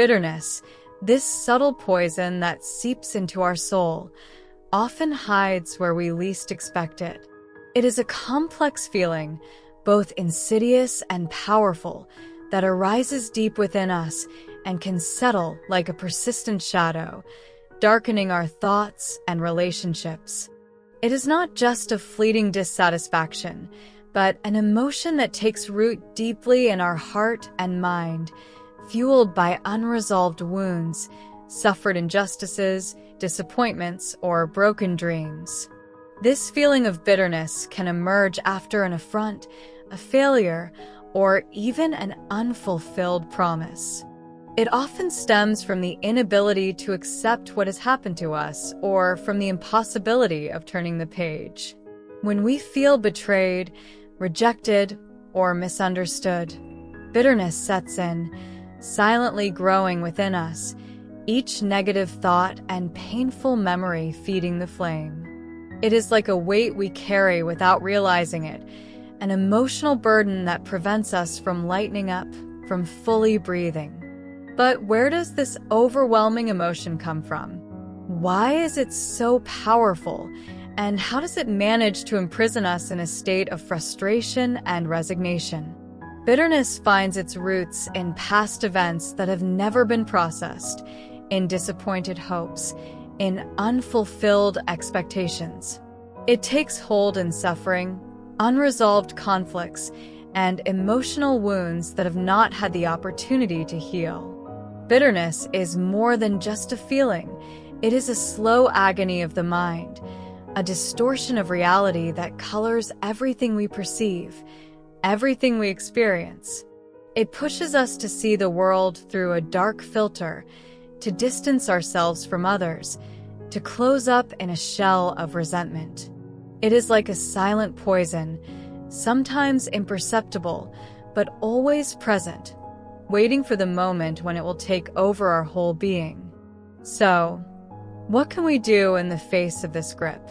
Bitterness, this subtle poison that seeps into our soul, often hides where we least expect it. It is a complex feeling, both insidious and powerful, that arises deep within us and can settle like a persistent shadow, darkening our thoughts and relationships. It is not just a fleeting dissatisfaction, but an emotion that takes root deeply in our heart and mind, fueled by unresolved wounds, suffered injustices, disappointments, or broken dreams. This feeling of bitterness can emerge after an affront, a failure, or even an unfulfilled promise. It often stems from the inability to accept what has happened to us, or from the impossibility of turning the page. When we feel betrayed, rejected, or misunderstood, bitterness sets in, silently growing within us, each negative thought and painful memory feeding the flame. It is like a weight we carry without realizing it, an emotional burden that prevents us from lightening up, from fully breathing. But where does this overwhelming emotion come from? Why is it so powerful? And how does it manage to imprison us in a state of frustration and resignation? Bitterness finds its roots in past events that have never been processed, in disappointed hopes, in unfulfilled expectations. It takes hold in suffering, unresolved conflicts, and emotional wounds that have not had the opportunity to heal. Bitterness is more than just a feeling. It is a slow agony of the mind, a distortion of reality that colors everything we perceive, everything we experience. It pushes us to see the world through a dark filter, to distance ourselves from others, to close up in a shell of resentment. It is like a silent poison, sometimes imperceptible, but always present, waiting for the moment when it will take over our whole being. So, what can we do in the face of this grip?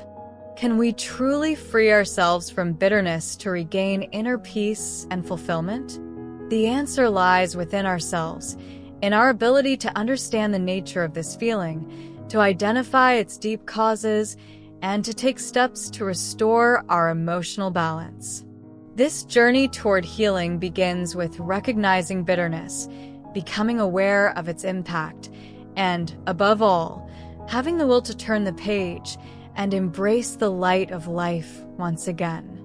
Can we truly free ourselves from bitterness to regain inner peace and fulfillment? The answer lies within ourselves, in our ability to understand the nature of this feeling, to identify its deep causes, and to take steps to restore our emotional balance. This journey toward healing begins with recognizing bitterness, becoming aware of its impact, and, above all, having the will to turn the page and embrace the light of life once again.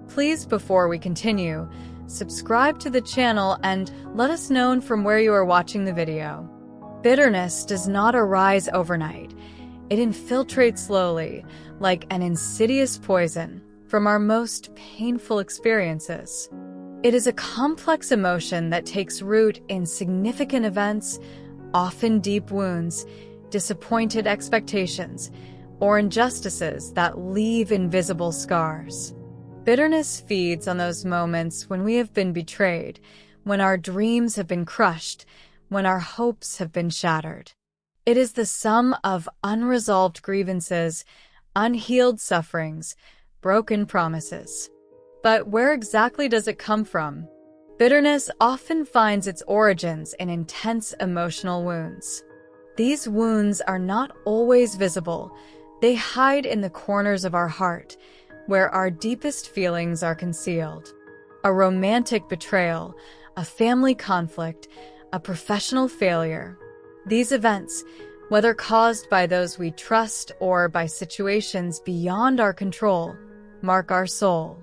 Please, before we continue, subscribe to the channel and let us know from where you are watching the video. Bitterness does not arise overnight. It infiltrates slowly, like an insidious poison, from our most painful experiences. It is a complex emotion that takes root in significant events, often deep wounds, disappointed expectations, or injustices that leave invisible scars. Bitterness feeds on those moments when we have been betrayed, when our dreams have been crushed, when our hopes have been shattered. It is the sum of unresolved grievances, unhealed sufferings, broken promises. But where exactly does it come from? Bitterness often finds its origins in intense emotional wounds. These wounds are not always visible. They hide in the corners of our heart, where our deepest feelings are concealed. A romantic betrayal, a family conflict, a professional failure. These events, whether caused by those we trust or by situations beyond our control, mark our soul.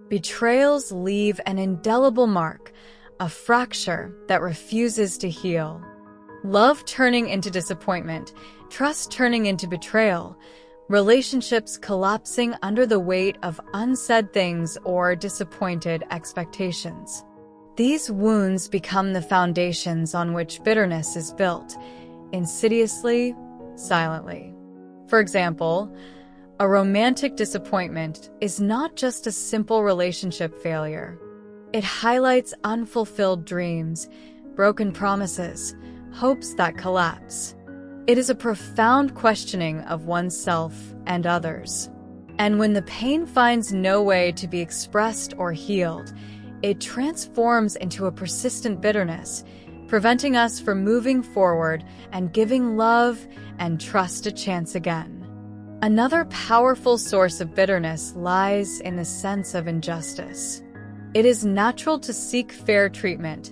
Betrayals leave an indelible mark, a fracture that refuses to heal. Love turning into disappointment, trust turning into betrayal, relationships collapsing under the weight of unsaid things or disappointed expectations. These wounds become the foundations on which bitterness is built, insidiously, silently. For example, a romantic disappointment is not just a simple relationship failure. It highlights unfulfilled dreams, broken promises, hopes that collapse. It is a profound questioning of oneself and others. And when the pain finds no way to be expressed or healed, it transforms into a persistent bitterness, preventing us from moving forward and giving love and trust a chance again. Another powerful source of bitterness lies in the sense of injustice. It is natural to seek fair treatment,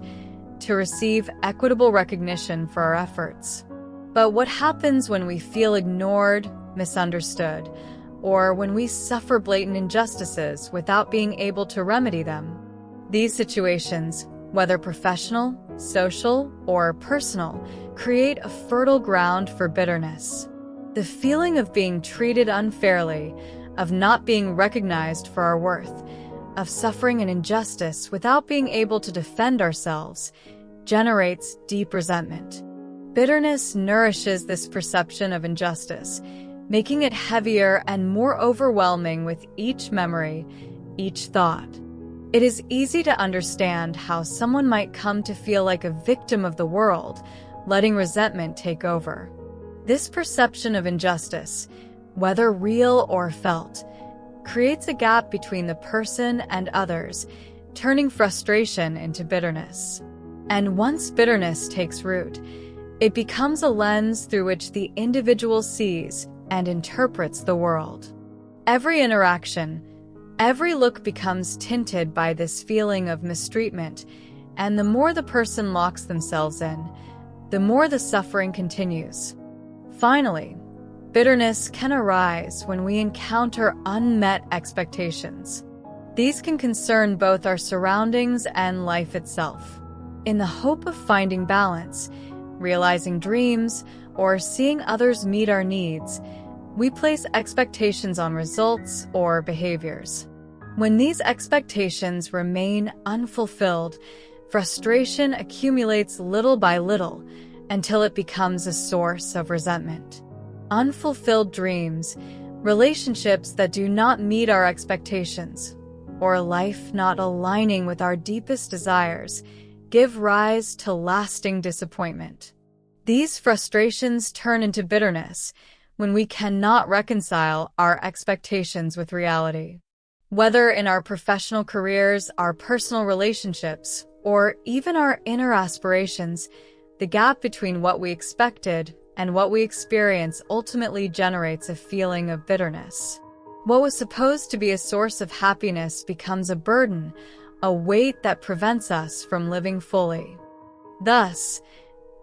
to receive equitable recognition for our efforts. But what happens when we feel ignored, misunderstood, or when we suffer blatant injustices without being able to remedy them? These situations, whether professional, social, or personal, create a fertile ground for bitterness. The feeling of being treated unfairly, of not being recognized for our worth, of suffering an injustice without being able to defend ourselves, generates deep resentment. Bitterness nourishes this perception of injustice, making it heavier and more overwhelming with each memory, each thought. It is easy to understand how someone might come to feel like a victim of the world, letting resentment take over. This perception of injustice, whether real or felt, creates a gap between the person and others, turning frustration into bitterness. And once bitterness takes root, it becomes a lens through which the individual sees and interprets the world. Every interaction, every look becomes tinted by this feeling of mistreatment, and the more the person locks themselves in, the more the suffering continues. Finally, bitterness can arise when we encounter unmet expectations. These can concern both our surroundings and life itself. In the hope of finding balance, realizing dreams, or seeing others meet our needs, we place expectations on results or behaviors. When these expectations remain unfulfilled, frustration accumulates little by little until it becomes a source of resentment. Unfulfilled dreams, relationships that do not meet our expectations, or life not aligning with our deepest desires, give rise to lasting disappointment. These frustrations turn into bitterness when we cannot reconcile our expectations with reality. Whether in our professional careers, our personal relationships, or even our inner aspirations, the gap between what we expected and what we experience ultimately generates a feeling of bitterness. What was supposed to be a source of happiness becomes a burden, a weight that prevents us from living fully. Thus,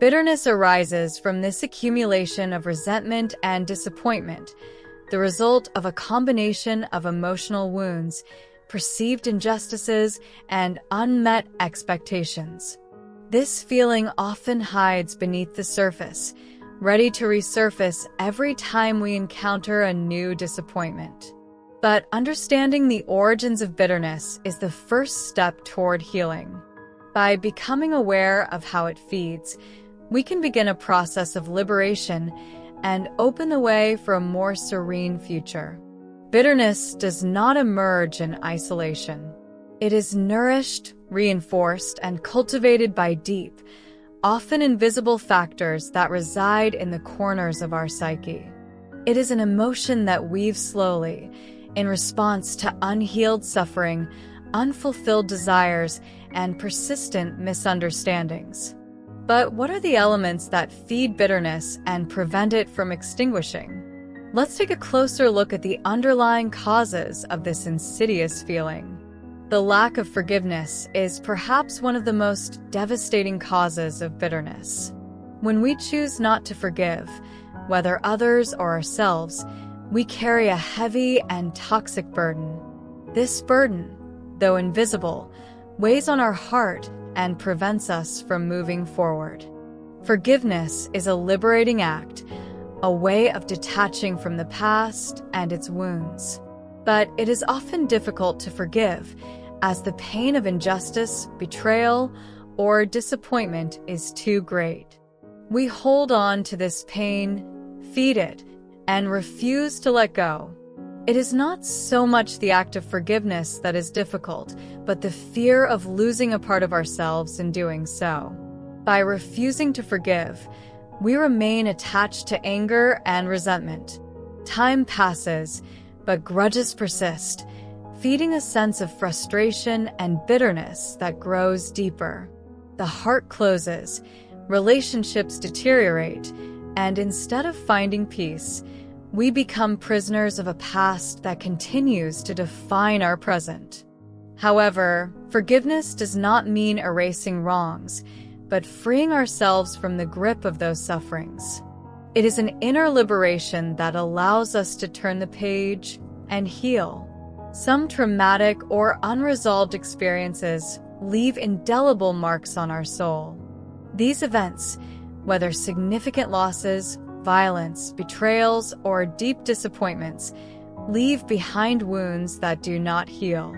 bitterness arises from this accumulation of resentment and disappointment, the result of a combination of emotional wounds, perceived injustices, and unmet expectations. This feeling often hides beneath the surface, ready to resurface every time we encounter a new disappointment. But understanding the origins of bitterness is the first step toward healing. By becoming aware of how it feeds, we can begin a process of liberation and open the way for a more serene future. Bitterness does not emerge in isolation. It is nourished, reinforced, and cultivated by deep, often invisible factors that reside in the corners of our psyche. It is an emotion that weaves slowly, in response to unhealed suffering, unfulfilled desires, and persistent misunderstandings. But what are the elements that feed bitterness and prevent it from extinguishing? Let's take a closer look at the underlying causes of this insidious feeling. The lack of forgiveness is perhaps one of the most devastating causes of bitterness. When we choose not to forgive, whether others or ourselves, we carry a heavy and toxic burden. This burden, though invisible, weighs on our heart and prevents us from moving forward. Forgiveness is a liberating act, a way of detaching from the past and its wounds. But it is often difficult to forgive, as the pain of injustice, betrayal, or disappointment is too great. We hold on to this pain, feed it, and refuse to let go. It is not so much the act of forgiveness that is difficult, but the fear of losing a part of ourselves in doing so. By refusing to forgive, we remain attached to anger and resentment. Time passes, but grudges persist, feeding a sense of frustration and bitterness that grows deeper. the heart closes, relationships deteriorate, and instead of finding peace, we become prisoners of a past that continues to define our present. However, forgiveness does not mean erasing wrongs, but freeing ourselves from the grip of those sufferings. It is an inner liberation that allows us to turn the page and heal. Some traumatic or unresolved experiences leave indelible marks on our soul. These events, whether significant losses, violence, betrayals, or deep disappointments, leave behind wounds that do not heal.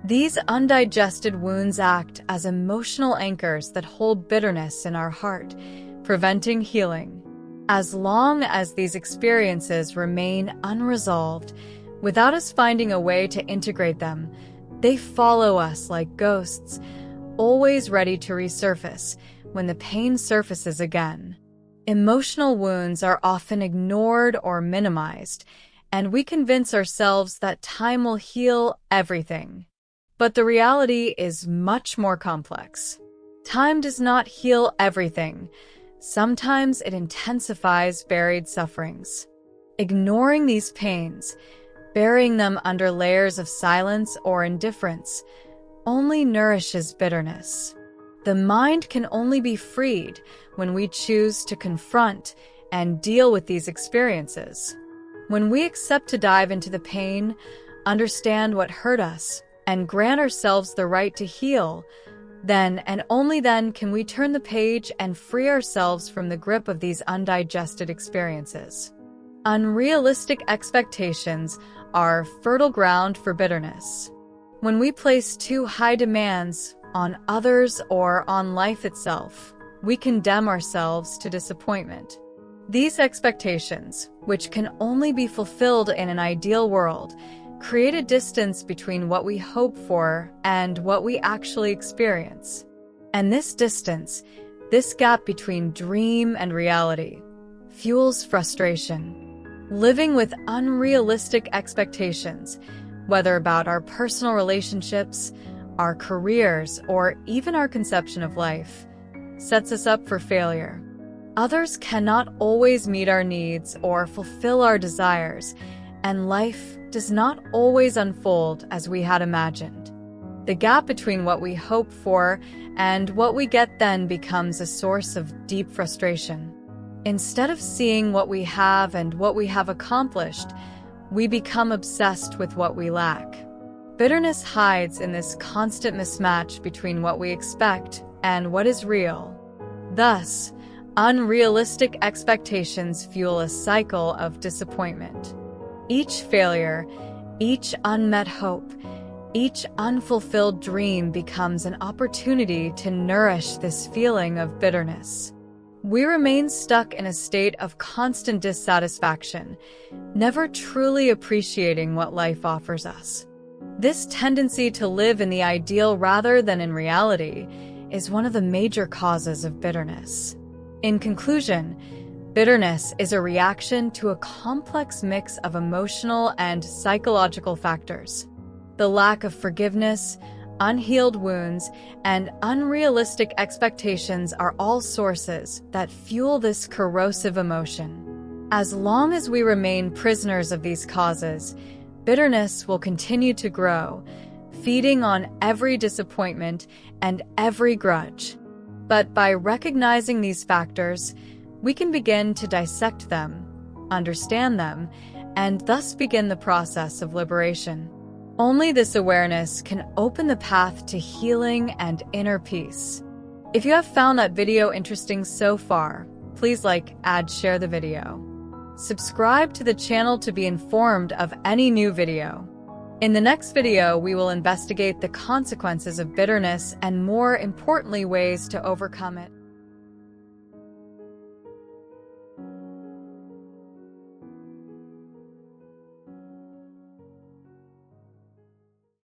These undigested wounds act as emotional anchors that hold bitterness in our heart, preventing healing. As long as these experiences remain unresolved, without us finding a way to integrate them, they follow us like ghosts, always ready to resurface when the pain surfaces again. Emotional wounds are often ignored or minimized, and we convince ourselves that time will heal everything. But the reality is much more complex. Time does not heal everything. Sometimes it intensifies buried sufferings. Ignoring these pains, burying them under layers of silence or indifference, only nourishes bitterness. The mind can only be freed when we choose to confront and deal with these experiences. When we accept to dive into the pain, understand what hurt us, and grant ourselves the right to heal, then and only then can we turn the page and free ourselves from the grip of these undigested experiences. Unrealistic expectations are fertile ground for bitterness. When we place too high demands on others or on life itself, we condemn ourselves to disappointment. These expectations, which can only be fulfilled in an ideal world, create a distance between what we hope for and what we actually experience. And this distance, this gap between dream and reality, fuels frustration. Living with unrealistic expectations, whether about our personal relationships, our careers, or even our conception of life, sets us up for failure. Others cannot always meet our needs or fulfill our desires, and life does not always unfold as we had imagined. The gap between what we hope for and what we get then becomes a source of deep frustration. Instead of seeing what we have and what we have accomplished, we become obsessed with what we lack. Bitterness hides in this constant mismatch between what we expect and what is real. Thus, unrealistic expectations fuel a cycle of disappointment. Each failure, each unmet hope, each unfulfilled dream becomes an opportunity to nourish this feeling of bitterness. We remain stuck in a state of constant dissatisfaction, never truly appreciating what life offers us. This tendency to live in the ideal rather than in reality is one of the major causes of bitterness. In conclusion, bitterness is a reaction to a complex mix of emotional and psychological factors. The lack of forgiveness, unhealed wounds, and unrealistic expectations are all sources that fuel this corrosive emotion. As long as we remain prisoners of these causes, bitterness will continue to grow, feeding on every disappointment and every grudge. But by recognizing these factors, we can begin to dissect them, understand them, and thus begin the process of liberation. Only this awareness can open the path to healing and inner peace. If you have found that video interesting so far, please like, add, share the video. Subscribe to the channel to be informed of any new video. In the next video, we will investigate the consequences of bitterness and, more importantly, ways to overcome it.